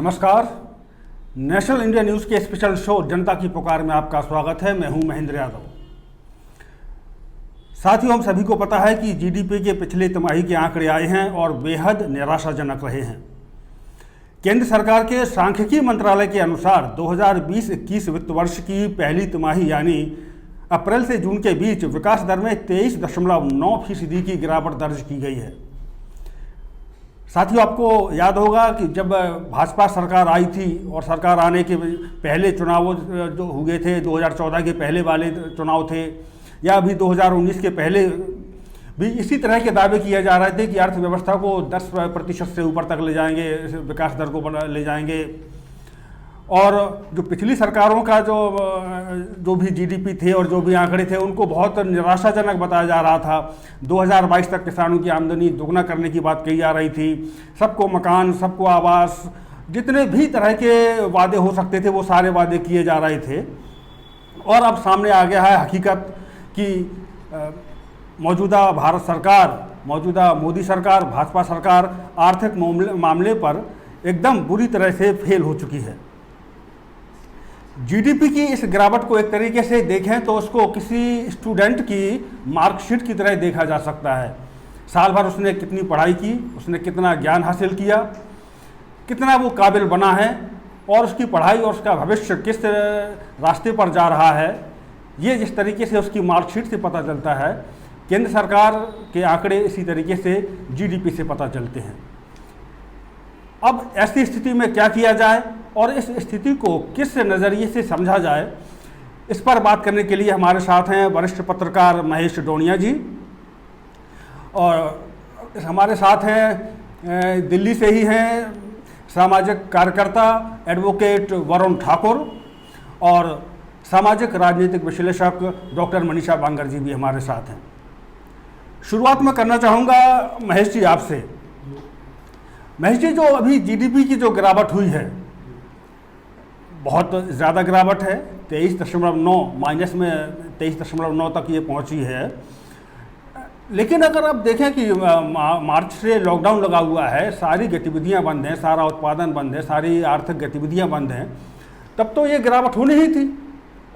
नमस्कार। National India news के special show जनता की पुकार में आपका स्वागत है। मैं हूं महेंद्र यादव। साथियों, हम सभी को पता है कि जीडीपी के पिछले तिमाही के आंकड़े आए हैं और बेहद निराशाजनक रहे हैं। केंद्र सरकार के सांख्यिकी मंत्रालय के अनुसार 2020-21 वित्त वर्ष की पहली तिमाही यानी अप्रैल से जून के बीच विकास दर में 23.9% की गिरावट दर्ज की गई है। साथियों, आपको याद होगा कि जब भाजपा सरकार आई थी और सरकार आने के पहले चुनाव जो हुए थे, 2014 के पहले वाले चुनाव थे या अभी 2019 के पहले भी इसी तरह के दावे किए जा रहे थे कि अर्थव्यवस्था को 10% से ऊपर तक ले जाएंगे, विकास दर को ले जाएंगे। और जो पिछली सरकारों का जो भी जीडीपी थे और जो भी आंकड़े थे उनको बहुत निराशाजनक बताया जा रहा था। 2022 तक किसानों की आमदनी दोगुना करने की बात कही जा रही थी। सबको मकान, सबको आवास, जितने भी तरह के वादे हो सकते थे वो सारे वादे किए जा रहे थे। और अब सामने आ गया है हकीकत कि मौजूदा भारत सरकार, मौजूदा मोदी सरकार, भाजपा सरकार आर्थिक मामले पर एकदम बुरी तरह से फेल हो चुकी है। जीडीपी की इस गिरावट को एक तरीके से देखें तो उसको किसी स्टूडेंट की मार्कशीट की तरह देखा जा सकता है। साल भर उसने कितनी पढ़ाई की, उसने कितना ज्ञान हासिल किया, कितना वो काबिल बना है और उसकी पढ़ाई और उसका भविष्य किस रास्ते पर जा रहा है, ये जिस तरीके से उसकी मार्कशीट से पता चलता है, केंद्र सरकार के आंकड़े इसी तरीके से जीडीपी से पता चलते हैं। अब ऐसी स्थिति में क्या किया जाए और इस स्थिति को किस नज़रिए से समझा जाए, इस पर बात करने के लिए हमारे साथ हैं वरिष्ठ पत्रकार महेश डोनिया जी, और हमारे साथ हैं दिल्ली से ही हैं सामाजिक कार्यकर्ता एडवोकेट वरुण ठाकुर, और सामाजिक राजनीतिक विश्लेषक डॉक्टर मनीषा बांगर जी भी हमारे साथ हैं। शुरुआत में करना चाहूँगा महेश जी आपसे। महेश जी, जो अभी जीडीपी की जो गिरावट हुई है बहुत ज़्यादा गिरावट है, 23.9 माइनस में 23.9 तक ये पहुंची है। लेकिन अगर आप देखें कि मार्च से लॉकडाउन लगा हुआ है, सारी गतिविधियां बंद हैं, सारा उत्पादन बंद है, सारी आर्थिक गतिविधियां बंद हैं, तब तो ये गिरावट होनी ही थी।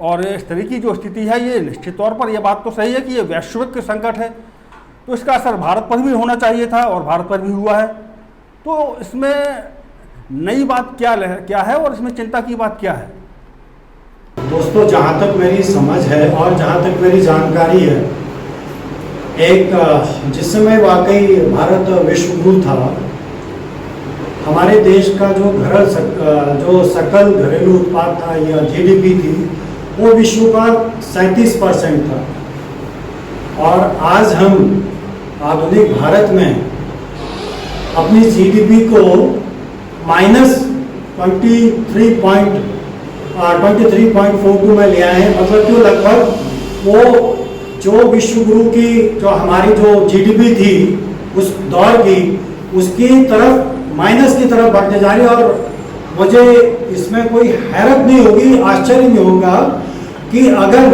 और इस तरह की जो स्थिति है, ये निश्चित तौर पर यह बात तो सही है कि ये वैश्विक संकट है, तो इसका असर भारत पर भी होना चाहिए था और भारत पर भी हुआ है। तो इसमें नई बात क्या है और इसमें चिंता की बात क्या है? दोस्तों, जहाँ तक मेरी समझ है और जहाँ तक मेरी जानकारी है, एक जिस समय वाकई भारत विश्व गुरु था, हमारे देश का जो सकल घरेलू उत्पाद था या जीडीपी थी, वो विश्व का 37% था। और आज हम आधुनिक भारत में अपनी जीडीपी को -23.42 में ले आए हैं। मतलब कि लगभग वो जो विश्व गुरु की जो हमारी जो जीडीपी थी उस दौर की, उसकी तरफ माइनस की तरफ बढ़ते जा रही है। और मुझे इसमें कोई हैरत नहीं होगी, आश्चर्य नहीं होगा कि अगर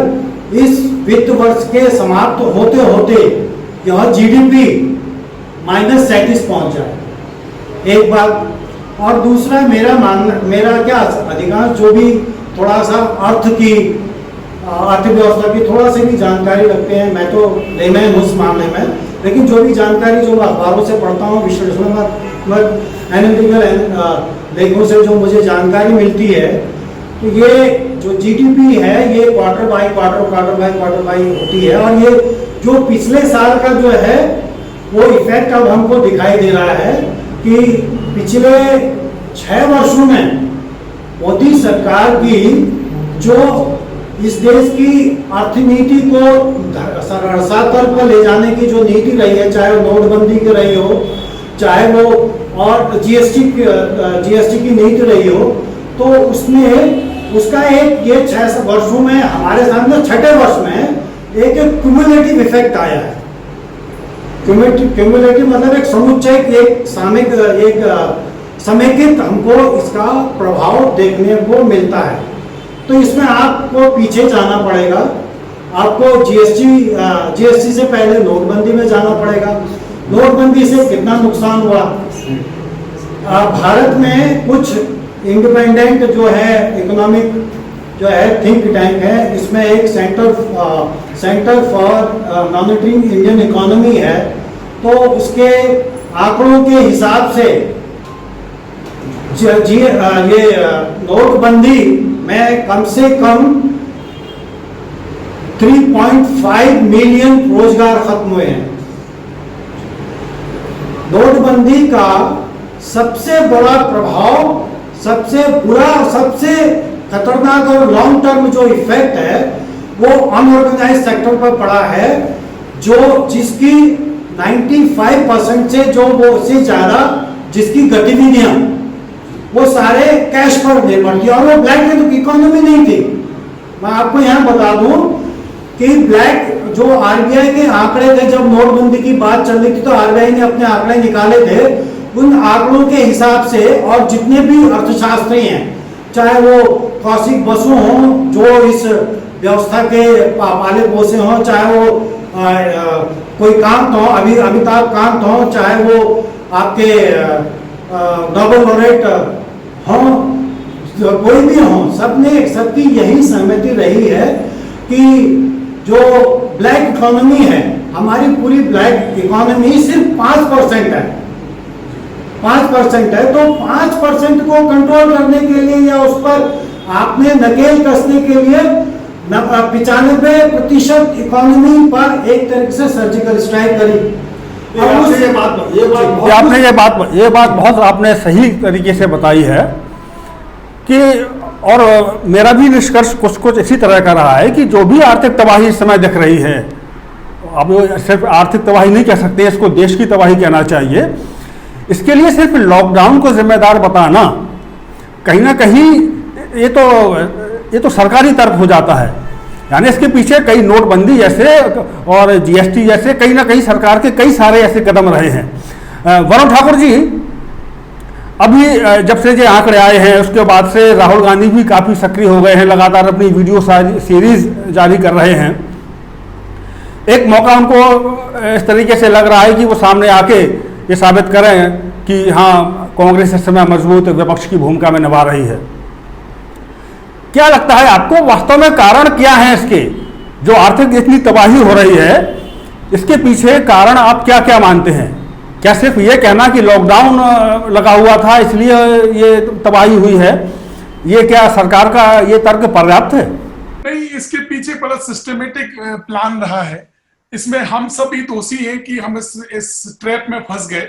इस वित्त वर्ष के समाप्त होते होते यह जीडीपी -37 पहुंच जाए। एक बात। और दूसरा, मेरा क्या अधिकांश जो भी थोड़ा सा अर्थव्यवस्था की थोड़ा सी भी जानकारी रखते हैं, मैं तो लेमैन हूँ उस मामले में, लेकिन जो भी जानकारी जो अखबारों से पढ़ता हूँ, विश्लेषणात्मक एनालिटिकल लेखों से जो मुझे जानकारी मिलती है, तो ये जो जीडीपी है ये क्वार्टर बाय क्वार्टर होती है। और ये जो पिछले साल का जो है वो इफेक्ट अब हमको दिखाई दे रहा है कि पिछले 6 वर्षों में मोदी सरकार की जो इस देश की अर्थनीति को रसातल पर ले जाने की जो नीति रही है, चाहे वो नोटबंदी की रही हो, चाहे वो और जीएसटी की नीति रही हो, तो उसका ये 6 वर्षों में हमारे सामने 6ठे वर्ष में एक क्यूमुलेटिव इफेक्ट आया है। क्यूमुलेटिव मतलब एक समुच्चय, एक समेकित हमको इसका प्रभाव देखने को मिलता है। तो इसमें आपको पीछे जाना पड़ेगा, आपको जीएसटी से पहले नोटबंदी में जाना पड़ेगा। नोटबंदी से कितना नुकसान हुआ, भारत में कुछ इंडिपेंडेंट जो है इकोनॉमिक जो है थिंक टैंक है, इसमें एक centre for monitoring Indian economy है। तो उसके आंकड़ों के हिसाब से ये नोटबंदी में कम से कम 3.5 मिलियन रोजगार खत्म हुए हैं। नोटबंदी का सबसे बड़ा प्रभाव, सबसे बुरा, सबसे खतरनाक और लॉन्ग टर्म जो इफेक्ट है वो अनऑर्गेनाइज सेक्टर पर पड़ा है, जो जिसकी 95% से जो वो से ज्यादा जिसकी गतिविधियां वो सारे कैश पर निर्भर थी, और वो ब्लैक इकोनॉमी नहीं थी। मैं आपको यहां बता दूं कि ब्लैक जो आरबीआई के आंकड़े थे, जब नोटबंदी की बात चल रही थी तो आरबीआई ने अपने आंकड़े निकाले थे। उन आंकड़ों के हिसाब से, और जितने भी अर्थशास्त्री हैं, चाहे वो कौशिक बसु हों जो इस व्यवस्था के पाले पोसे हों, चाहे वो कोई कांत हो, अमिताभ कांत हो, चाहे वो आपके नोबेल लॉरेट हों, कोई भी हो, सबकी यही सहमति रही है कि जो ब्लैक इकोनॉमी है, हमारी पूरी ब्लैक इकोनॉमी सिर्फ 5% है, 5% है। तो 5% को कंट्रोल करने के लिए या उस पर आपने नकेल कसने के लिए 95% इकोनॉमी पर एक तरीके से सर्जिकल स्ट्राइक करी। ये बात बहुत आपने सही तरीके से बताई है कि, और मेरा भी निष्कर्ष कुछ इसी तरह का रहा है कि जो भी आर्थिक तबाही इस समय दिख रही है, अब सिर्फ आर्थिक तबाही नहीं कह सकते, इसको देश की तबाही कहना चाहिए। इसके लिए सिर्फ लॉकडाउन को जिम्मेदार बताना कहीं ना कहीं ये तो सरकारी तर्क हो जाता है। यानी इसके पीछे कई नोटबंदी जैसे और जीएसटी जैसे कहीं ना कहीं सरकार के कई सारे ऐसे कदम रहे हैं। वरुण ठाकुर जी, अभी जब से ये आंकड़े आए हैं उसके बाद से राहुल गांधी भी काफ़ी सक्रिय हो गए हैं, लगातार अपनी वीडियो सीरीज जारी कर रहे हैं। एक मौका उनको इस तरीके से लग रहा है कि वो सामने आके ये साबित करें कि हाँ, कांग्रेस इस समय मजबूत विपक्ष की भूमिका में निभा रही है। क्या लगता है आपको, वास्तव में कारण क्या है इसके, जो आर्थिक इतनी तबाही हो रही है, इसके पीछे कारण आप क्या क्या मानते हैं? क्या सिर्फ ये कहना कि लॉकडाउन लगा हुआ था इसलिए ये तबाही हुई है, ये क्या सरकार का ये तर्क पर्याप्त है? नहीं, इसके पीछे बड़ा सिस्टमेटिक प्लान रहा है। इसमें हम सभी दोषी हैं कि हम इस ट्रैप में फंस गए।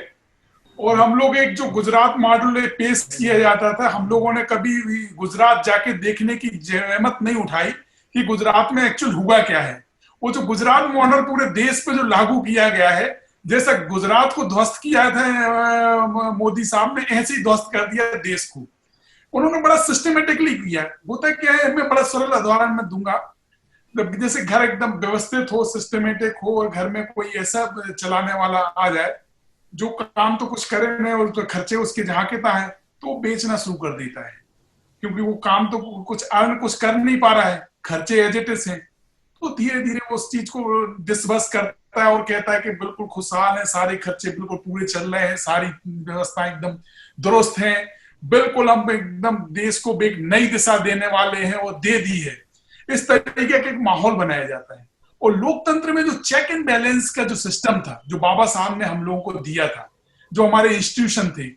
और हम लोग एक जो गुजरात मॉडल पेश किया जाता था, हम लोगों ने कभी भी गुजरात जाके देखने की जहमत नहीं उठाई कि गुजरात में एक्चुअल हुआ क्या है। वो जो गुजरात मॉडल पूरे देश पे जो लागू किया गया है, जैसा गुजरात को ध्वस्त किया था मोदी साहब ने, ऐसे ही ध्वस्त कर दिया देश को। उन्होंने बड़ा सिस्टमेटिकली किया। होता क्या है, मैं बड़ा सरल उदाहरण में दूंगा। जैसे घर एकदम व्यवस्थित हो, सिस्टमेटिक हो, और घर में कोई ऐसा चलाने वाला आ जाए जो काम तो कुछ करे नहीं और तो खर्चे उसके जहां के तहां है, तो बेचना शुरू कर देता है, क्योंकि वो काम तो कुछ कर नहीं पा रहा है, खर्चे एज इट इज हैं। तो धीरे धीरे वो उस चीज को डिसबस करता है और कहता है कि बिल्कुल खुशहाल है, सारे खर्चे बिल्कुल पूरे चल रहे हैं, सारी व्यवस्थाएं एकदम दुरुस्त हैं, बिल्कुल हम एकदम देश को एक नई दिशा देने वाले हैं, वो दे दी है। इस तरीके का एक माहौल बनाया जाता है। और लोकतंत्र में जो चेक एंड बैलेंस का जो सिस्टम था, जो बाबा साहब ने हम लोगों को दिया था, जो हमारे इंस्टीट्यूशन थे,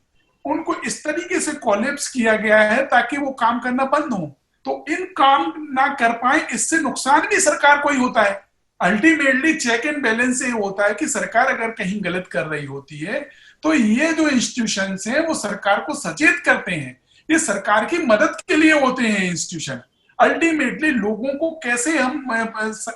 उनको इस तरीके से कोलैप्स किया गया है ताकि वो काम करना बंद हो। तो इन काम ना कर पाए, इससे नुकसान भी सरकार को ही होता है। अल्टीमेटली चेक एंड बैलेंस से होता है कि सरकार अगर कहीं गलत कर रही होती है तो ये जो इंस्टीट्यूशंस हैं वो सरकार को सचेत करते हैं। ये सरकार की मदद के लिए होते हैं इंस्टीट्यूशन। अल्टीमेटली लोगों को कैसे हम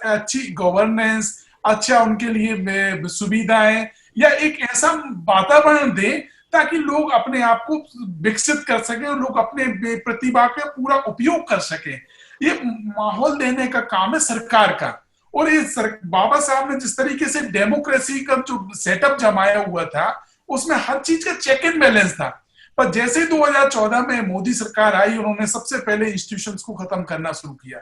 अच्छी गवर्नेंस, अच्छा उनके लिए सुविधाएं या एक ऐसा वातावरण दें ताकि लोग अपने आप को विकसित कर सकें और लोग अपने प्रतिभा का पूरा उपयोग कर सकें। ये माहौल देने का काम है सरकार का। और ये बाबा साहब ने जिस तरीके से डेमोक्रेसी का जो सेटअप जमाया हुआ था, उसमें हर चीज का चेक एंड बैलेंस था। पर जैसे 2014 में मोदी सरकार आई, उन्होंने सबसे पहले इंस्टीट्यूशंस को खत्म करना शुरू किया।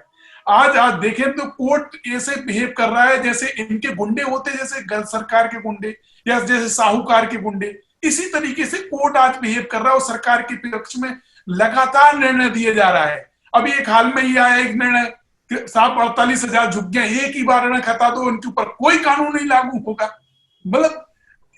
आज देखें तो कोर्ट ऐसे बिहेव कर रहा है जैसे इनके गुंडे होते, जैसे सरकार के गुंडे या जैसे साहूकार के गुंडे। इसी तरीके से कोर्ट आज बिहेव कर रहा है और सरकार के पक्ष में लगातार निर्णय दिए जा रहा है। अभी एक हाल में ही आया एक निर्णय, साहब 48,000 झुक गए, एक ही बार ऋण हटा दो, उनके ऊपर कोई कानून नहीं लागू होगा। मतलब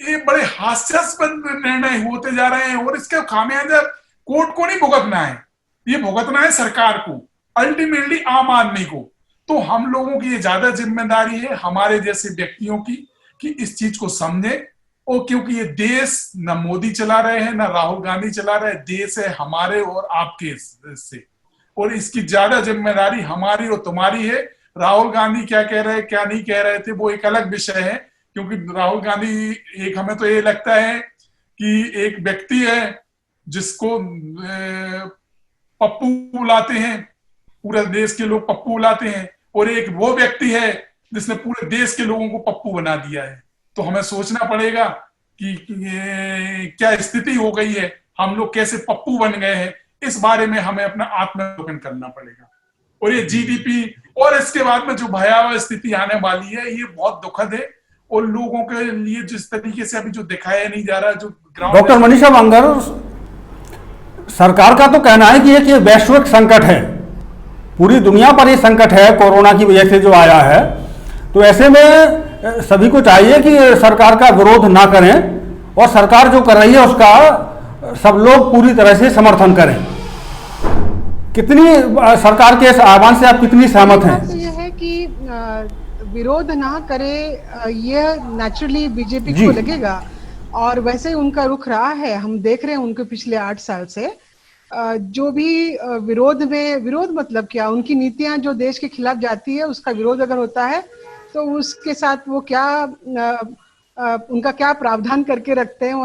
ये बड़े हास्यास्पद निर्णय होते जा रहे हैं और इसके खामियाजा कोर्ट को नहीं भुगतना है, ये भुगतना है सरकार को, अल्टीमेटली आम आदमी को। तो हम लोगों की ये ज्यादा जिम्मेदारी है, हमारे जैसे व्यक्तियों की, कि इस चीज को समझे। और क्योंकि ये देश न मोदी चला रहे हैं, न राहुल गांधी चला रहे, देश है हमारे और आपके से, और इसकी ज्यादा जिम्मेदारी हमारी और तुम्हारी है। राहुल गांधी क्या कह रहे, क्या नहीं कह रहे थे, वो एक अलग विषय है, क्योंकि राहुल गांधी एक, हमें तो ये लगता है कि एक व्यक्ति है जिसको पप्पू बुलाते हैं, पूरे देश के लोग पप्पू बुलाते हैं, और एक वो व्यक्ति है जिसने पूरे देश के लोगों को पप्पू बना दिया है। तो हमें सोचना पड़ेगा कि क्या स्थिति हो गई है, हम लोग कैसे पप्पू बन गए हैं, इस बारे में हमें अपना आत्मलोकन करना पड़ेगा। और ये जीडीपी और इसके बाद में जो भयावह स्थिति आने वाली है, ये बहुत दुखद है, और लोगों के लिए जिस तरीके से अभी जो दिखाया नहीं जा रहा, जो ग्राउंड। डॉक्टर मनीषा बांगर, सरकार का तो कहना है कि ये वैश्विक संकट है, पूरी दुनिया पर ये संकट है कोरोना की वजह से जो आया है। तो ऐसे में सभी को चाहिए कि सरकार का विरोध ना करें, और सरकार जो कर रही है उसका सब लोग पूरी तरह से समर्थन करें। कितनी सरकार के इस आह्वान से आप कितनी सहमत हैं? तो यह है कि विरोध ना करे, ये नेचुरली बीजेपी को लगेगा, और वैसे उनका रुख रहा है, हम देख रहे हैं उनके पिछले 8 साल से। जो भी विरोध मतलब क्या, उनकी नीतियां जो देश के खिलाफ जाती है उसका विरोध अगर होता है तो उसके साथ वो क्या उनका क्या प्रावधान करके रखते हैं वो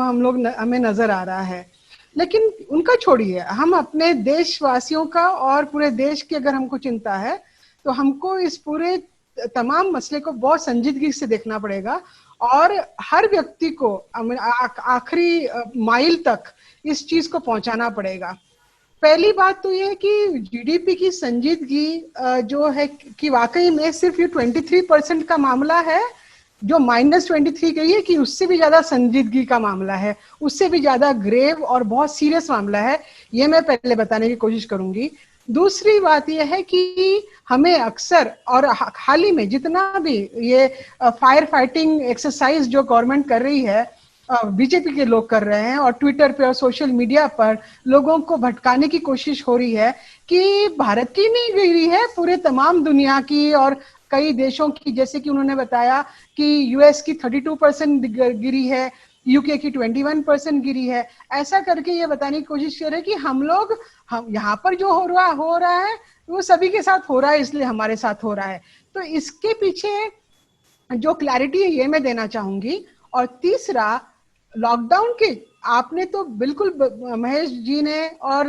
हमें नजर आ रहा है। लेकिन उनका छोड़िए, हम अपने देशवासियों का और पूरे देश की अगर हमको चिंता है तो हमको इस पूरे तमाम मसले को बहुत संजीदगी से देखना पड़ेगा, और हर व्यक्ति को आखिरी माइल तक इस चीज को पहुंचाना पड़ेगा। पहली बात तो ये है कि जीडीपी की संजीदगी जो है कि वाकई में सिर्फ ये 23% का मामला है जो -23 गई है, कि उससे भी ज्यादा संजीदगी का मामला है, उससे भी ज्यादा ग्रेव और बहुत सीरियस मामला है, ये मैं पहले बताने की कोशिश करूंगी। दूसरी बात यह है कि हमें अक्सर और हाल ही में जितना भी ये फायर फाइटिंग एक्सरसाइज जो गवर्नमेंट कर रही है, बीजेपी के लोग कर रहे हैं, और ट्विटर पे और सोशल मीडिया पर लोगों को भटकाने की कोशिश हो रही है कि भारत की नहीं गिरी है, पूरे तमाम दुनिया की और कई देशों की, जैसे कि उन्होंने बताया कि यूएस की 32% गिरी है, यूके की 21% गिरी है। ऐसा करके ये बताने की कोशिश कर रहे हैं कि हम यहाँ पर जो हो रहा है वो सभी के साथ हो रहा है, इसलिए हमारे साथ हो रहा है। तो इसके पीछे जो क्लैरिटी है ये मैं देना चाहूंगी। और तीसरा, लॉकडाउन के आपने तो बिल्कुल, महेश जी ने और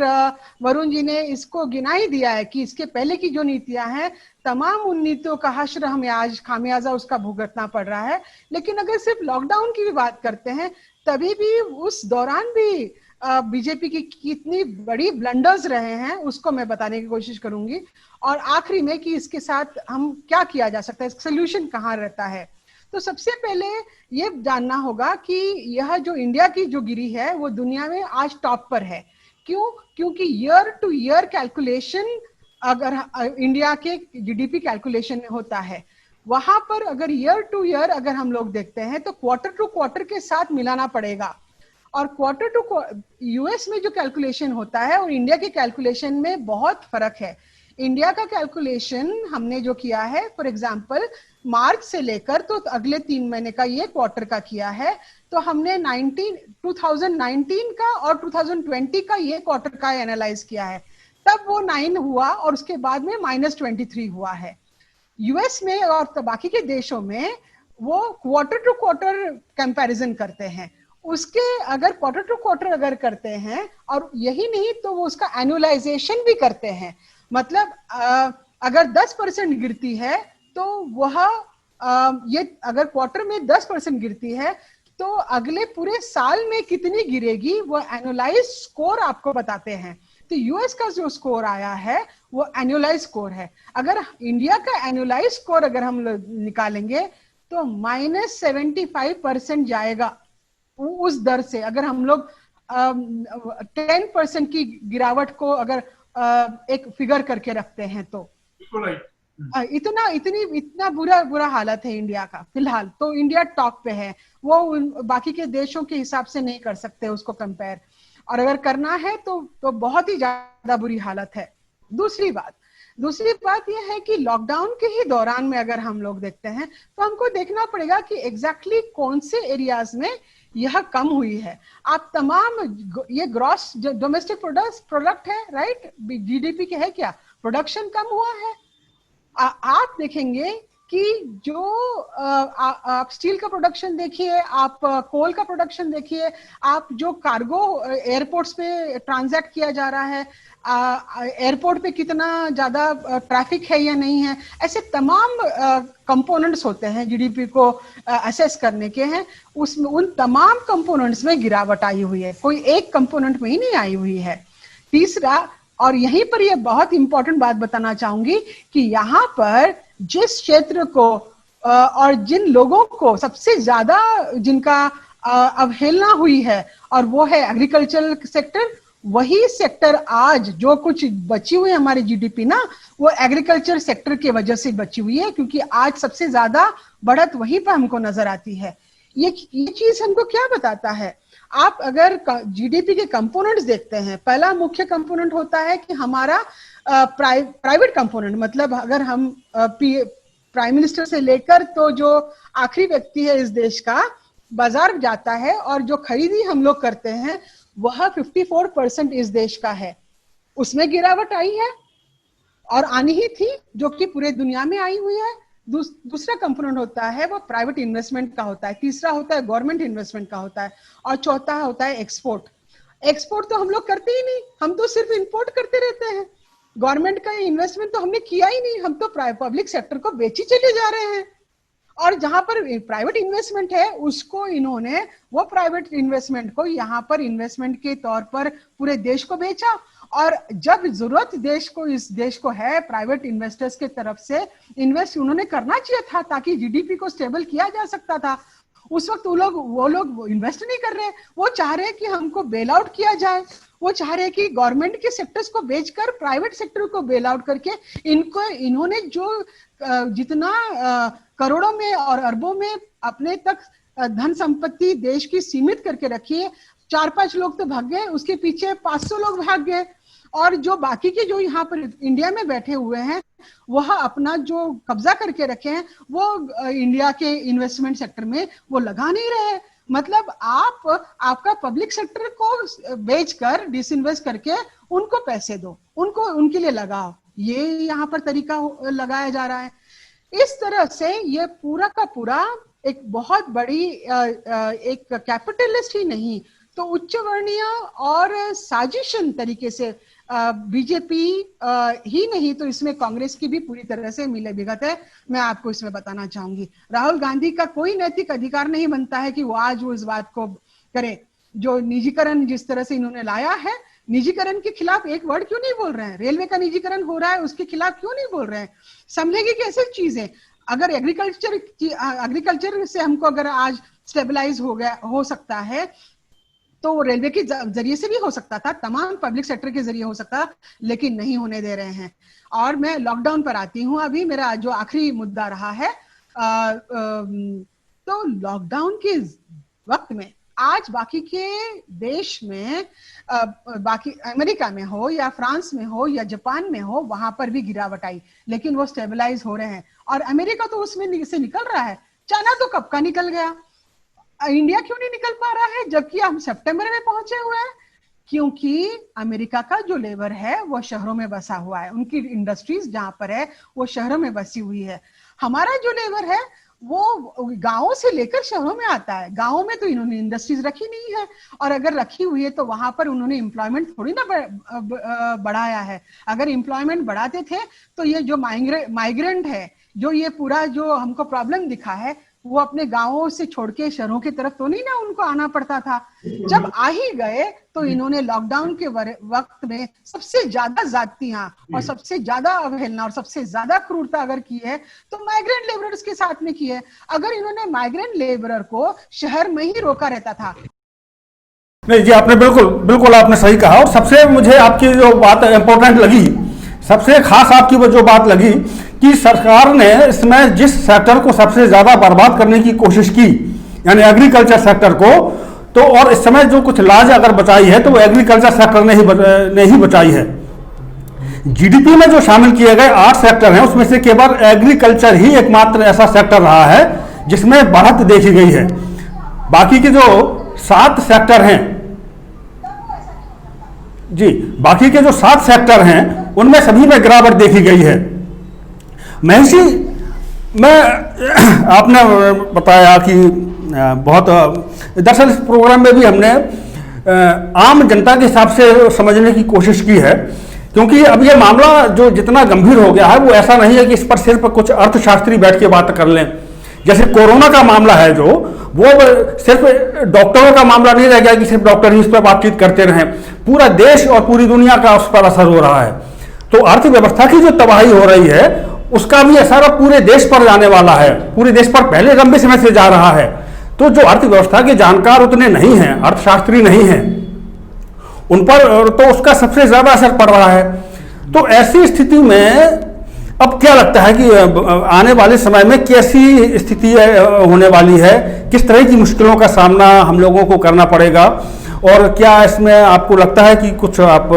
वरुण जी ने इसको गिना ही दिया है कि इसके पहले की जो नीतियां हैं, तमाम उन नीतियों का हश्र हमें आज खामियाजा उसका भुगतना पड़ रहा है। लेकिन अगर सिर्फ लॉकडाउन की भी बात करते हैं, तभी भी उस दौरान भी बीजेपी की कितनी बड़ी ब्लंडर्स रहे हैं उसको मैं बताने की कोशिश करूंगी। और आखिरी में कि इसके साथ हम क्या किया जा सकता है, सोल्यूशन कहाँ रहता है। तो सबसे पहले ये जानना होगा कि यह जो इंडिया की जो गिरी है वो दुनिया में आज टॉप पर है। क्यों? क्योंकि ईयर टू ईयर कैलकुलेशन अगर इंडिया के जीडीपी कैलकुलेशन में होता है, वहां पर अगर ईयर टू ईयर अगर हम लोग देखते हैं तो क्वार्टर टू क्वार्टर के साथ मिलाना पड़ेगा। और क्वार्टर टू यूएस में जो कैलकुलेशन होता है और इंडिया के कैलकुलेशन में बहुत फर्क है। इंडिया का कैलकुलेशन हमने जो किया है, फॉर एग्जांपल मार्च से लेकर तो अगले 3 महीने का ये क्वार्टर का किया है, तो हमने 2019 का और 2020 का ये क्वार्टर का एनालाइज किया है, तब वो 9 हुआ और उसके बाद में -23 हुआ है। यूएस में और तो बाकी के देशों में वो क्वार्टर टू क्वार्टर कंपैरिजन करते हैं, उसके अगर क्वार्टर टू क्वार्टर अगर करते हैं, और यही नहीं तो वो उसका एनुअलाइजेशन भी करते हैं। मतलब अगर 10% गिरती है तो वह ये अगर क्वार्टर में 10% गिरती है तो अगले पूरे साल में कितनी गिरेगी वो एनुअलाइज स्कोर आपको बताते हैं। तो यूएस का जो स्कोर आया है वो एनुअलाइज स्कोर है। अगर इंडिया का एनुअलाइज स्कोर अगर हम निकालेंगे तो -75% जाएगा उस दर से। अगर हम लोग 10% की गिरावट को अगर एक फिगर करके रखते हैं तो इतना बुरा हालत है इंडिया का फिलहाल। तो इंडिया टॉप पे है, वो बाकी के देशों के हिसाब से नहीं कर सकते उसको कंपेयर, और अगर करना है तो बहुत ही ज्यादा बुरी हालत है। दूसरी बात यह है कि लॉकडाउन के ही दौरान में अगर हम लोग देखते हैं तो हमको देखना पड़ेगा कि एग्जैक्टली कौन से एरियाज में यह कम हुई है। आप तमाम ये ग्रॉस डोमेस्टिक प्रोडक्ट है, राइट, जीडीपी के है क्या, प्रोडक्शन कम हुआ है। आप देखेंगे कि जो आप स्टील का प्रोडक्शन देखिए, आप कोल का प्रोडक्शन देखिए, आप जो कार्गो एयरपोर्ट्स पे ट्रांजैक्ट किया जा रहा है, एयरपोर्ट पे कितना ज्यादा ट्रैफिक है या नहीं है, ऐसे तमाम कंपोनेंट्स होते हैं जीडीपी को असेस करने के हैं। उसमें उन तमाम कंपोनेंट्स में गिरावट आई हुई है, कोई एक कंपोनेंट में ही नहीं आई हुई है। तीसरा, और यहीं पर यह बहुत इंपॉर्टेंट बात बताना चाहूंगी कि यहाँ पर जिस क्षेत्र को और जिन लोगों को सबसे ज्यादा जिनका अवहेलना हुई है, और वो है एग्रीकल्चरल सेक्टर। वही सेक्टर आज जो कुछ बची हुई है हमारी जीडीपी ना, वो एग्रीकल्चर सेक्टर की वजह से बची हुई है, क्योंकि आज सबसे ज्यादा बढ़त वहीं पर हमको नजर आती है। ये चीज हमको क्या बताता है, आप अगर जीडीपी के कंपोनेंट्स देखते हैं, पहला मुख्य कंपोनेंट होता है कि हमारा प्राइवेट कंपोनेंट, मतलब अगर हम प्राइम मिनिस्टर से लेकर तो जो आखिरी व्यक्ति है इस देश का बाजार जाता है और जो खरीदी हम लोग करते हैं वह 54% इस देश का है, उसमें गिरावट आई है और आनी ही थी, जो कि पूरे दुनिया में आई हुई है। दूसरा कंपोनेंट होता है वो प्राइवेट इन्वेस्टमेंट का होता है, तीसरा होता है गवर्नमेंट इन्वेस्टमेंट का होता है, और चौथा होता है एक्सपोर्ट। एक्सपोर्ट तो हम लोग करते ही नहीं, हम तो सिर्फ इंपोर्ट करते रहते हैं। गवर्नमेंट का इन्वेस्टमेंट तो हमने किया ही नहीं, हम तो पब्लिक सेक्टर को बेची चले जा रहे हैं। और जहां पर प्राइवेट इन्वेस्टमेंट है उसको इन्होंने, वो प्राइवेट इन्वेस्टमेंट को यहाँ पर इन्वेस्टमेंट के तौर पर पूरे देश को बेचा। और जब जरूरत इस देश को है प्राइवेट इन्वेस्टर्स के तरफ से इन्वेस्ट उन्होंने करना चाहिए था ताकि जीडीपी को स्टेबल किया जा सकता था, उस वक्त वो लोग इन्वेस्ट नहीं कर रहे। वो चाह रहे कि हमको बेल आउट किया जाए, वो चाह रहे कि गवर्नमेंट के सेक्टर्स को बेचकर प्राइवेट सेक्टर को बेल आउट करके इन्होंने जो जितना करोड़ों में और अरबों में अपने तक धन संपत्ति देश की सीमित करके रखी है, 4-5 लोग तो भाग गए, उसके पीछे 500 लोग भाग गए, और जो बाकी के जो यहाँ पर इंडिया में बैठे हुए हैं वह अपना जो कब्जा करके रखे हैं वो इंडिया के इन्वेस्टमेंट सेक्टर में वो लगा नहीं रहे। मतलब आपका पब्लिक सेक्टर को बेचकर डिसइन्वेस्ट करके उनको पैसे दो, उनके लिए लगाओ, ये यहाँ पर तरीका लगाया जा रहा है। इस तरह से ये पूरा का पूरा एक बहुत बड़ी एक कैपिटलिस्ट ही नहीं तो उच्च वर्णीय और साजिशन तरीके से बीजेपी ही नहीं तो इसमें कांग्रेस की भी पूरी तरह से मिले भिगत है। मैं आपको इसमें बताना चाहूंगी, राहुल गांधी का कोई नैतिक अधिकार नहीं बनता है कि वो आज इस बात को करे। जो निजीकरण जिस तरह से इन्होंने लाया है, निजीकरण के खिलाफ एक वर्ड क्यों नहीं बोल रहे हैं? रेलवे का निजीकरण हो रहा है, उसके खिलाफ क्यों नहीं बोल रहे हैं? समझेंगे कैसे चीजें? अगर एग्रीकल्चर से हमको अगर आज स्टेबलाइज हो सकता है तो रेलवे के जरिए से भी हो सकता था, तमाम पब्लिक सेक्टर के जरिए हो सकता, लेकिन नहीं होने दे रहे हैं। और मैं लॉकडाउन पर आती हूँ, अभी मेरा जो आखिरी मुद्दा रहा है, तो लॉकडाउन के वक्त में आज बाकी के देश में, बाकी अमेरिका में हो या फ्रांस में हो या जापान में हो, वहां पर भी गिरावट आई, लेकिन वो स्टेबलाइज हो रहे हैं। और अमेरिका तो उसमें से निकल रहा है, चाइना तो कब का निकल गया, इंडिया क्यों नहीं निकल पा रहा है जबकि हम सितंबर में पहुंचे हुए हैं? क्योंकि अमेरिका का जो लेबर है वो शहरों में बसा हुआ है, उनकी इंडस्ट्रीज जहां पर है वो शहरों में बसी हुई है। हमारा जो लेबर है वो गांवों से लेकर शहरों में आता है। गांवों में तो इन्होंने इंडस्ट्रीज रखी नहीं है, और अगर रखी हुई है तो वहां पर उन्होंने एम्प्लॉयमेंट थोड़ी ना बढ़ाया है। अगर एम्प्लॉयमेंट बढ़ाते थे तो ये जो माइग्रेंट है, जो ये पूरा जो हमको प्रॉब्लम दिखा है, वो अपने गांवों से छोड़ के शहरों की तरफ तो नहीं ना उनको आना पड़ता था। जब आ ही गए तो इन्होंने लॉकडाउन के वक्त में सबसे ज्यादा जातियां और सबसे ज्यादा अवहेलना और सबसे ज्यादा क्रूरता अगर की है तो माइग्रेंट लेबरर्स के साथ में की है। अगर इन्होंने माइग्रेंट लेबरर को शहर में ही रोका रहता था, नहीं जी, आपने बिल्कुल बिल्कुल आपने सही कहा। और सबसे मुझे आपकी जो बात इंपॉर्टेंट लगी, सबसे खास आपकी वो जो बात लगी कि सरकार ने इसमें जिस सेक्टर को सबसे ज़्यादा बर्बाद करने की कोशिश की, यानी एग्रीकल्चर सेक्टर को, तो और इस समय जो कुछ लाज अगर बचाई है तो वो एग्रीकल्चर सेक्टर ने ही बचाई है। जीडीपी में जो शामिल किए गए 8 सेक्टर हैं उसमें से केवल एग्रीकल्चर ही एकमात्र ऐसा सेक्टर रहा है जिसमें बढ़त देखी गई है। बाकी के जो 7 सेक्टर हैं जी, बाकी के जो 7 सेक्टर हैं उनमें सभी में गिरावट देखी गई है। महसी में आपने बताया कि बहुत, दरअसल इस प्रोग्राम में भी हमने आम जनता के हिसाब से समझने की कोशिश की है, क्योंकि अब ये मामला जो जितना गंभीर हो गया है वो ऐसा नहीं है कि इस पर सिर्फ कुछ अर्थशास्त्री बैठ के बात कर लें। जैसे कोरोना का मामला है जो, वो सिर्फ डॉक्टरों का मामला नहीं रह गया कि सिर्फ डॉक्टर ही उस पर बातचीत करते रहें, पूरा देश और पूरी दुनिया का उस पर असर हो रहा है। तो अर्थव्यवस्था की जो तबाही हो रही है उसका भी असर अब पूरे देश पर जाने वाला है, पूरे देश पर पहले लंबे समय से जा रहा है। तो जो अर्थव्यवस्था के जानकार उतने नहीं हैं, अर्थशास्त्री नहीं हैं, उन पर तो उसका सबसे ज्यादा असर पड़ रहा है। तो ऐसी स्थिति में अब क्या लगता है कि आने वाले समय में कैसी स्थिति होने वाली है, किस तरह की मुश्किलों का सामना हम लोगों को करना पड़ेगा, और क्या इसमें आपको लगता है कि कुछ आप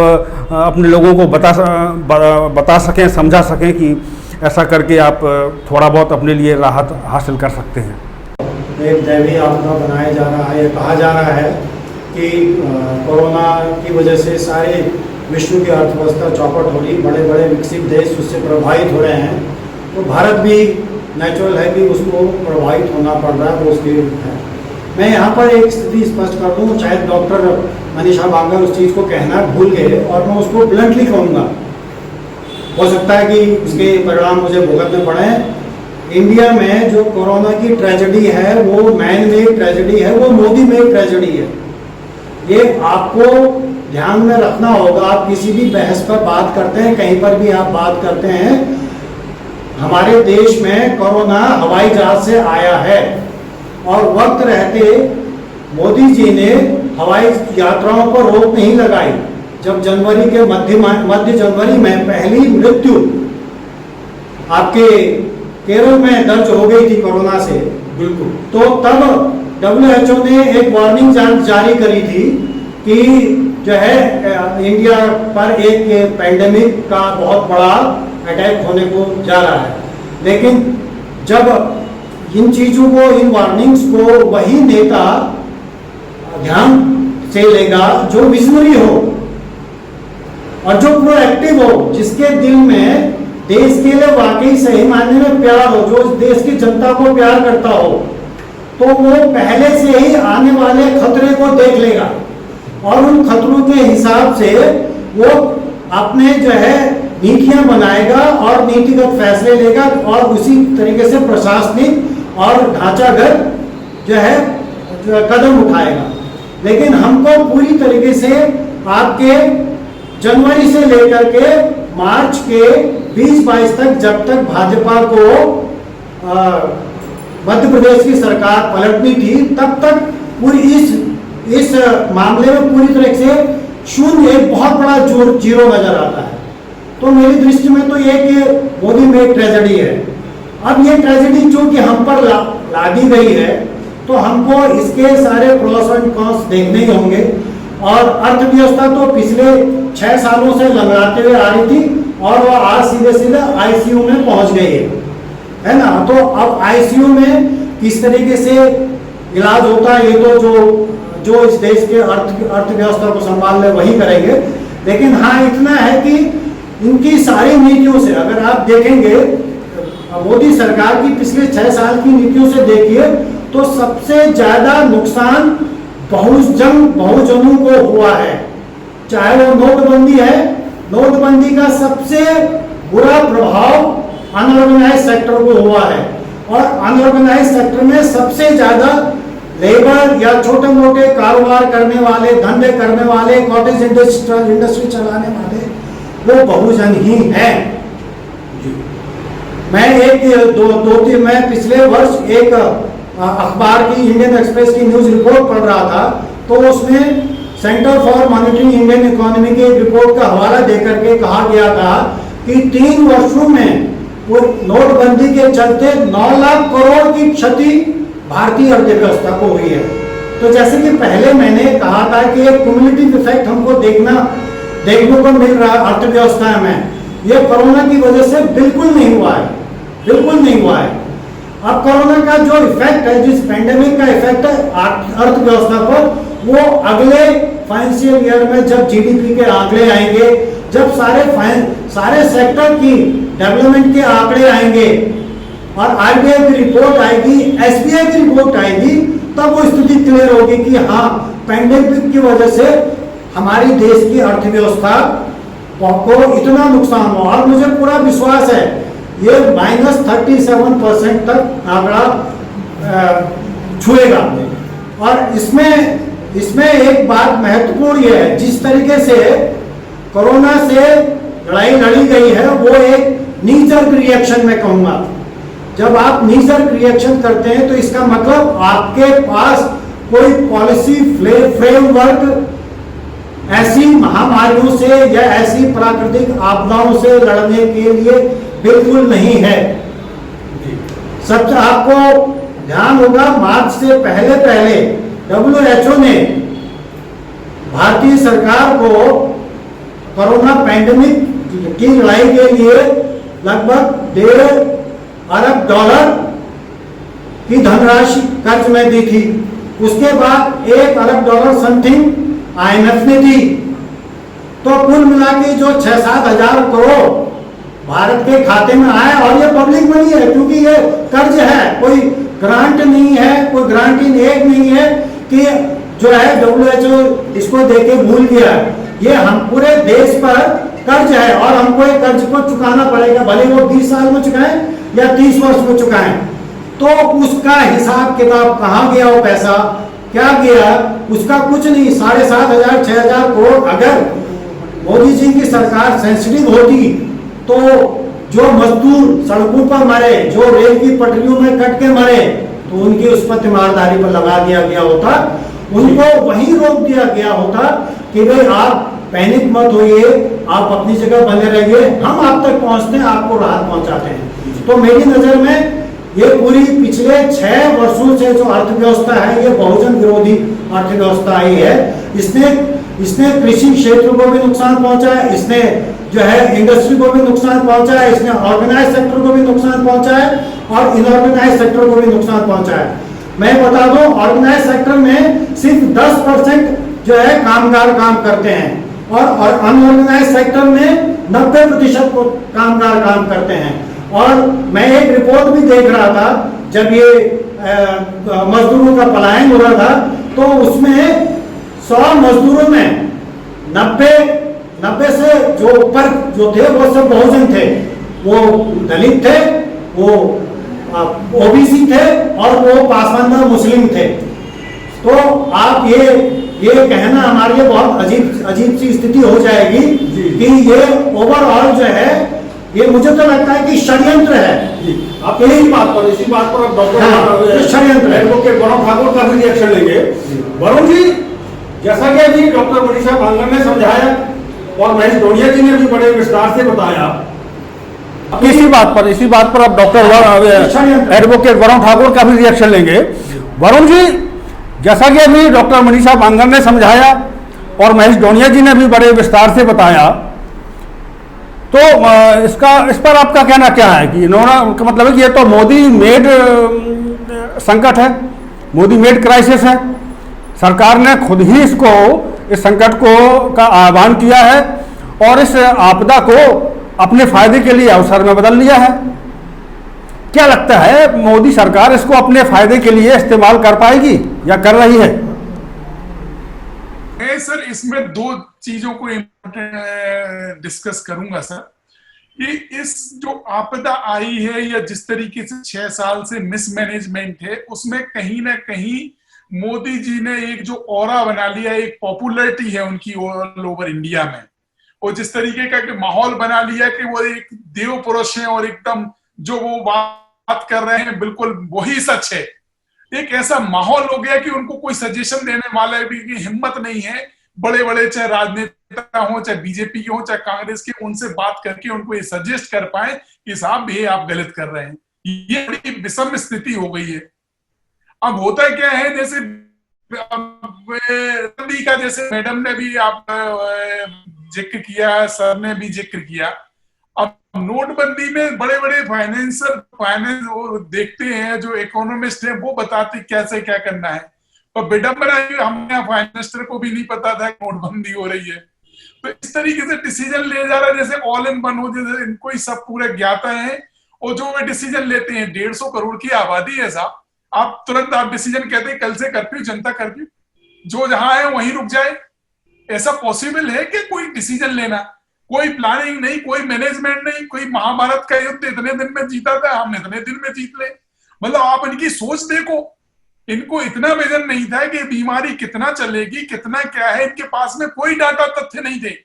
अपने लोगों को बता सकें, समझा सकें कि ऐसा करके आप थोड़ा बहुत अपने लिए राहत हासिल कर सकते हैं? एक दैवीय आपदा बनाया जा रहा है, कहा जा रहा है कि कोरोना की वजह से सारे विश्व की अर्थव्यवस्था चौपट हो रही, बड़े बड़े विकसित देश उससे प्रभावित हो रहे हैं। तो भारत भी नेचुरल है कि उसको प्रभावित होना पड़ रहा है, वो उसकी है। मैं यहाँ पर एक स्थिति स्पष्ट कर दूँ, शायद डॉक्टर मनीषा बांगर उस चीज़ को कहना भूल गए और मैं उसको ब्लंटली कहूँगा, हो सकता है कि उसके परिणाम मुझे भुगतने पड़े। इंडिया में जो कोरोना की ट्रेजेडी है वो मैन मेड ट्रेजेडी है, वो मोदी मेड ट्रेजेडी है। ये आपको ध्यान में रखना होगा। आप किसी भी बहस पर बात करते हैं, कहीं पर भी आप बात करते हैं, हमारे देश में कोरोना हवाई जहाज से आया है और वक्त रहते मोदी जी ने हवाई यात्राओं पर रोक नहीं लगाई। जब जनवरी के मध्य जनवरी में पहली मृत्यु आपके केरल में दर्ज हो गई थी कोरोना से, बिल्कुल, तो तब WHO ने एक वार्निंग जारी करी थी कि जो है इंडिया पर एक पैंडेमिक का बहुत बड़ा अटैक होने को जा रहा है। लेकिन जब इन चीज़ों को, इन वार्निंग्स को वही नेता ध्यान से लेगा जो विजनरी हो और जो प्रोएक्टिव हो, जिसके दिल में देश के लिए वाकई सही मायने में प्यार हो, जो देश की जनता को प्यार करता हो, तो वो पहले से ही आने वाले खतरे को देख लेगा और उन खतरों के हिसाब से वो अपने जो है नीतियां बनाएगा और नीतिगत फैसले लेगा और उसी तरीके से प्रशासनिक और ढांचागत जो है कदम उठाएगा। लेकिन हमको पूरी तरीके से आपके जनवरी से लेकर के मार्च के 20-22 तक, जब तक भाजपा को मध्य प्रदेश की सरकार पलटनी थी, तब तक पूरी इस मामले में पूरी तरह से शून्य, एक बहुत बड़ा जीरो नजर आता है। तो मेरी दृष्टि में तो ये कि मोदी में एक ट्रेजेडी है। अब ये ट्रेजेडी चूंकि हम पर लादी गई है तो हमको इसके सारे प्रोस एंड कॉन्स देखने ही होंगे। और अर्थव्यवस्था तो पिछले 6 सालों से लंगड़ाते हुए आ रही थी और वो आज सीधे सीधे ICU में पहुंच गई है ना। तो अब ICU में किस तरीके से इलाज होता है ये तो जो इस देश के अर्थव्यवस्था को संभाल ले वही करेंगे। लेकिन हाँ, इतना है कि इनकी सारी नीतियों से अगर आप देखेंगे, मोदी सरकार की पिछले 6 साल की नीतियों से देखिए तो सबसे ज्यादा नुकसान बहुजनों को हुआ है। चाहे वो नोटबंदी है, नोटबंदी का सबसे बुरा प्रभाव अनऑर्गेनाइज सेक्टर को हुआ है और अनऑर्गेनाइज सेक्टर में सबसे ज्यादा लेबर या छोटे मोटे कारोबार करने वाले, धंधे करने वाले, कॉटेज इंडस्ट्री चलाने वाले वो बहुजन ही हैं। मैं पिछले वर्ष एक अखबार की, इंडियन एक्सप्रेस की न्यूज रिपोर्ट पढ़ रहा था, तो उसमें centre for monitoring Indian economy की एक रिपोर्ट का हवाला देकर के कहा गया था कि 3 वर्षों में वो नोटबंदी के चलते 9 लाख करोड़ की क्षति भारतीय अर्थव्यवस्था को हुई है। तो जैसे कि पहले मैंने कहा था कि एक क्यूमुलेटिव इफेक्ट हमको देखने को मिल रहा है अर्थव्यवस्था में, ये कोरोना की वजह से बिल्कुल नहीं हुआ है, बिल्कुल नहीं हुआ है। अब कोरोना का जो इफेक्ट है, जिस पेंडेमिक का इफेक्ट है अर्थव्यवस्था पर, वो अगले फाइनेंशियल ईयर में जब जीडीपी के आंकड़े आएंगे, जब सारे सेक्टर की डेवलपमेंट के आंकड़े आएंगे और आरबीआई की रिपोर्ट आएगी, एसबीआई की रिपोर्ट आएगी, तब वो स्थिति क्लियर होगी कि हाँ, पेंडेमिक की वजह से हमारी देश की अर्थव्यवस्था को इतना नुकसान हुआ। और मुझे पूरा विश्वास है ये -37% तक आंकड़ा छुएगा। और इसमें एक बात महत्वपूर्ण ये है, जिस तरीके से कोरोना से लड़ाई लड़ी गई है वो एक नी-जर्क रिएक्शन में कहूंगा। जब आप नी-जर्क रिएक्शन करते हैं तो इसका मतलब आपके पास कोई पॉलिसी फ्रेमवर्क ऐसी महामारियों से या ऐसी प्राकृतिक आपदाओं से लड़ने के लिए बिल्कुल नहीं है। सब आपको ध्यान होगा, मार्च से पहले WHO ने भारतीय सरकार को कोरोना पेंडेमिक की लड़ाई के लिए लगभग $1.5 अरब की धनराशि कर्ज में दी थी। उसके बाद $1 अरब समथिंग IMF ने दी। तो कुल मिला के जो 6-7 हजार करोड़ भारत के खाते में आए, और ये पब्लिक मनी है क्योंकि ये कर्ज है, कोई ग्रांट नहीं है, कोई ग्रांट इन एड नहीं है कि जो है WHO इसको देके भूल गया। ये हम पूरे देश पर कर्ज है और हमको ये कर्ज को चुकाना पड़ेगा, भले वो 20 साल में चुकाएं या 30 वर्ष में चुकाएं। तो उसका हिसाब किताब कहाँ गया, वो पैसा क्या गया, उसका कुछ नहीं। 7,500-6,000 करोड़ अगर मोदी जी की सरकार सेंसिटिव होती तो जो मजदूर सड़कों पर मरे, जो रेल की पटरियों में कट के मरे, तो उनकी उस पर तीमारदारी पर लगा दिया गया होता, उनको वहीं रोक दिया गया होता कि भाई आप पैनिक मत होइए, आप अपनी जगह बने रहिए, हम आप तक पहुंचते हैं, आपको राहत पहुंचाते हैं। तो मेरी नजर में ये पूरी पिछले 6 वर्षों से जो अर्थव्यवस्था है, ये बहुजन विरोधी अर्थव्यवस्था आई है। इसने कृषि क्षेत्र को भी नुकसान पहुंचा है, इसने जो है इंडस्ट्री को भी नुकसान पहुंचा है, इसने ऑर्गेनाइज सेक्टर को भी नुकसान पहुंचा है और इनऑर्गेनाइज सेक्टर को भी नुकसान पहुंचा है। मैं बता दूं, ऑर्गेनाइज सेक्टर में सिर्फ 10% जो है कामगार काम करते हैं और अनऑर्गेनाइज सेक्टर में 90% कामगार काम करते हैं। और मैं एक रिपोर्ट भी देख रहा था, जब ये मजदूरों का पलायन हो रहा था, तो उसमें 100 मजदूरों में 90 से जो ऊपर जो थे वो सब बहुजन थे, वो दलित थे, वो ओबीसी थे और वो पासवान मुस्लिम थे। तो आप ये कहना हमारे लिए बहुत अजीब सी स्थिति हो जाएगी कि ये ओवरऑल जो है, ये मुझे तो लगता है कि षड्यंत्र है। आप इसी बात पर अब डॉक्टर षड्यंत्र है, एडवोकेट वरुण ठाकुर का भी रिएक्शन लेंगे। वरुण जी, जैसा कि अभी डॉक्टर मनीषा बांगर ने समझाया और महेश डोडिया जी ने भी बड़े विस्तार से बताया, इसी बात पर अब डॉक्टर एडवोकेट वरुण ठाकुर का भी रिएक्शन लेंगे। वरुण जी, जैसा कि अभी डॉक्टर मनीषा बांगर ने समझाया और महेश डोडिया जी ने भी बड़े विस्तार से बताया, तो इस पर आपका कहना क्या है कि इन्होंने मतलब है कि ये तो मोदी मेड संकट है, मोदी मेड क्राइसिस है। सरकार ने खुद ही इस संकट का आह्वान किया है और इस आपदा को अपने फायदे के लिए अवसर में बदल लिया है। क्या लगता है, मोदी सरकार इसको अपने फायदे के लिए इस्तेमाल कर पाएगी या कर रही है? मैं सर इसमें 2 चीजों को डिस्कस करूंगा सर। कि इस जो आपदा आई है या जिस तरीके से 6 साल से मिसमैनेजमेंट है, उसमें कहीं ना कहीं मोदी जी ने एक जो ऑरा बना लिया, एक पॉपुलैरिटी है उनकी ऑल ओवर इंडिया में, और जिस तरीके का माहौल बना लिया कि वो एक देव पुरुष है और एकदम जो वो बात कर रहे हैं बिल्कुल वही सच है। एक ऐसा माहौल हो गया कि उनको कोई सजेशन देने वाला भी की हिम्मत नहीं है बड़े बड़े चाहे राजनेता हो, चाहे बीजेपी के हो, चाहे कांग्रेस के, उनसे बात करके उनको ये सजेस्ट कर पाए कि साहब ये आप गलत कर रहे हैं। ये बड़ी विषम स्थिति हो गई है। अब होता क्या है, जैसे का जैसे मैडम ने भी आप जिक्र किया, सर ने भी जिक्र किया। अब नोटबंदी में बड़े बड़े फाइनेंस देखते हैं, जो इकोनॉमिस्ट है वो बताते कैसे क्या करना है। और विडंबना हमें फाइनेंसर को भी नहीं पता था कि नोटबंदी हो रही है। तो इस तरीके से डिसीजन ले जा रहा है जैसे ऑल इन वन हो, जैसे इनको ही सब पूरे ज्ञाता है। और जो वे डिसीजन लेते हैं, 150 करोड़ की आबादी है साहब, आप तुरंत आप डिसीजन कहते हैं कल से कर्फ्यू, जनता कर्फ्यू, जो जहां है वहीं रुक जाए। ऐसा पॉसिबल है कि कोई डिसीजन लेना, कोई प्लानिंग नहीं, कोई मैनेजमेंट नहीं। कोई महाभारत का युद्ध इतने दिन में जीता था, हम इतने दिन में जीत ले। मतलब आप इनकी सोच देखो, इनको इतना विजन नहीं था कि बीमारी कितना चलेगी, कितना क्या है। इनके पास में कोई डाटा तथ्य नहीं थे,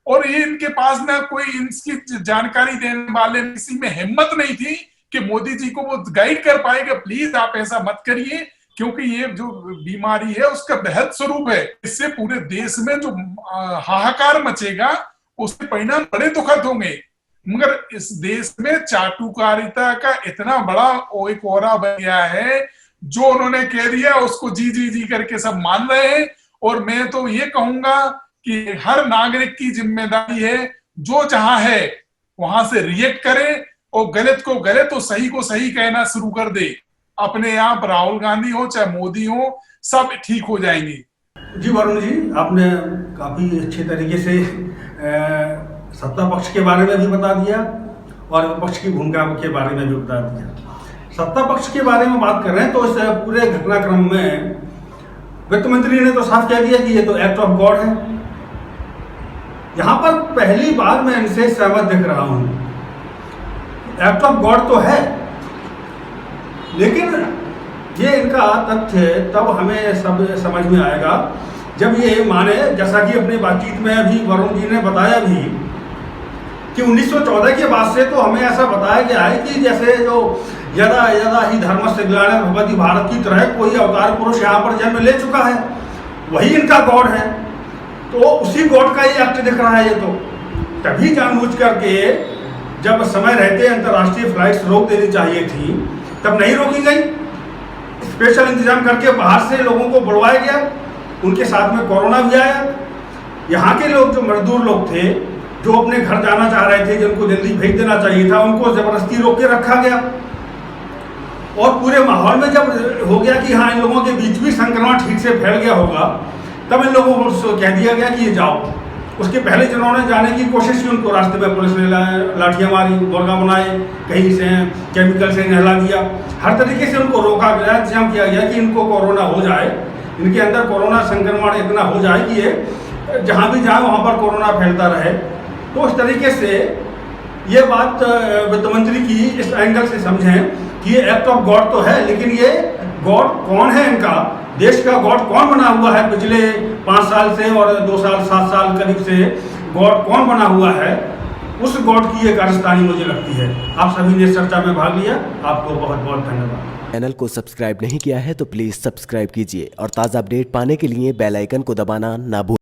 और ये इनके पास ना कोई इसकी जानकारी देने वाले, किसी में हिम्मत नहीं थी कि मोदी जी को वो गाइड कर पाएगा, प्लीज आप ऐसा मत करिए, क्योंकि ये जो बीमारी है उसका बेहद स्वरूप है। इससे पूरे देश में जो हाहाकार मचेगा, उसके परिणाम बड़े दुखद होंगे। मगर इस देश में चाटुकारिता का इतना बड़ा एक ओरा बन गया है, जो उन्होंने कह दिया उसको जी जी जी करके सब मान रहे हैं। और मैं तो ये कहूंगा कि हर नागरिक की जिम्मेदारी है, जो जहां है वहां से रिएक्ट करे, और गलत को गलत और सही को सही कहना शुरू कर दे। अपने आप राहुल गांधी हो चाहे मोदी हो, सब ठीक हो जाएंगे। जी वरुण जी, आपने काफी अच्छे तरीके से सत्ता पक्ष के बारे में भी बता दिया और विपक्ष की भूमिका के बारे में भी बता दिया। सत्ता पक्ष के बारे में बात कर रहे हैं तो इस पूरे घटनाक्रम में वित्त मंत्री ने तो साफ कह दिया कि ये तो एक्ट ऑफ गॉड है। यहां पर पहली बार मैं इनसे सहमत दिख रहा हूं। एक्ट ऑफ गॉड तो है, लेकिन ये इनका तथ्य तब हमें सब समझ में आएगा जब ये माने, जैसा कि अपनी बातचीत में अभी वरुण जी ने बताया भी कि 1914 के बाद से तो हमें ऐसा बताया गया है कि जैसे जो यदा यदा ही धर्मस्य ग्लानिर्भवति भारत की तरह कोई अवतार पुरुष यहाँ पर जन्म ले चुका है, वही इनका गॉड है। तो उसी गॉड का ही एक्ट दिख रहा है। ये तो तभी जानबूझ करके जब समय रहते अंतर्राष्ट्रीय फ्लाइट्स रोक देनी चाहिए थी, तब नहीं रोकी गई। स्पेशल इंतजाम करके बाहर से लोगों को बुलवाया गया, उनके साथ में कोरोना भी आया। यहाँ के लोग जो मजदूर लोग थे, जो अपने घर जाना चाह रहे थे, जिनको जल्दी भेज देना चाहिए था, उनको जबरदस्ती रोक के रखा गया। और पूरे माहौल में जब हो गया कि हाँ इन लोगों के बीच भी संक्रमण ठीक से फैल गया होगा, तब इन लोगों को कह दिया गया कि ये जाओ। उसके पहले जिन्होंने जाने की कोशिश की, उनको रास्ते में पुलिस ने लाठियाँ मारी, मुर्गा बनाए, कहीं से केमिकल से नहला दिया। हर तरीके से उनको रोका गया, इंतजाम किया गया कि इनको कोरोना हो जाए, इनके अंदर कोरोना संक्रमण इतना हो जाए कि ये जहाँ भी जाए वहाँ पर कोरोना फैलता रहे। तो उस तरीके से ये बात वित्त मंत्री की इस एंगल से समझें कि ये एक्ट ऑफ गॉड तो है, लेकिन ये गॉड कौन है, इनका देश का गॉड कौन बना हुआ है पिछले 5 साल से और 2 साल 7 साल करीब से गॉड कौन बना हुआ है, उस गॉड की ये कारस्तानी मुझे लगती है। आप सभी ने चर्चा में भाग लिया, आपको बहुत बहुत धन्यवाद। चैनल को सब्सक्राइब नहीं किया है तो प्लीज़ सब्सक्राइब कीजिए और ताज़ा अपडेट पाने के लिए बेल आइकन को दबाना ना भूलें।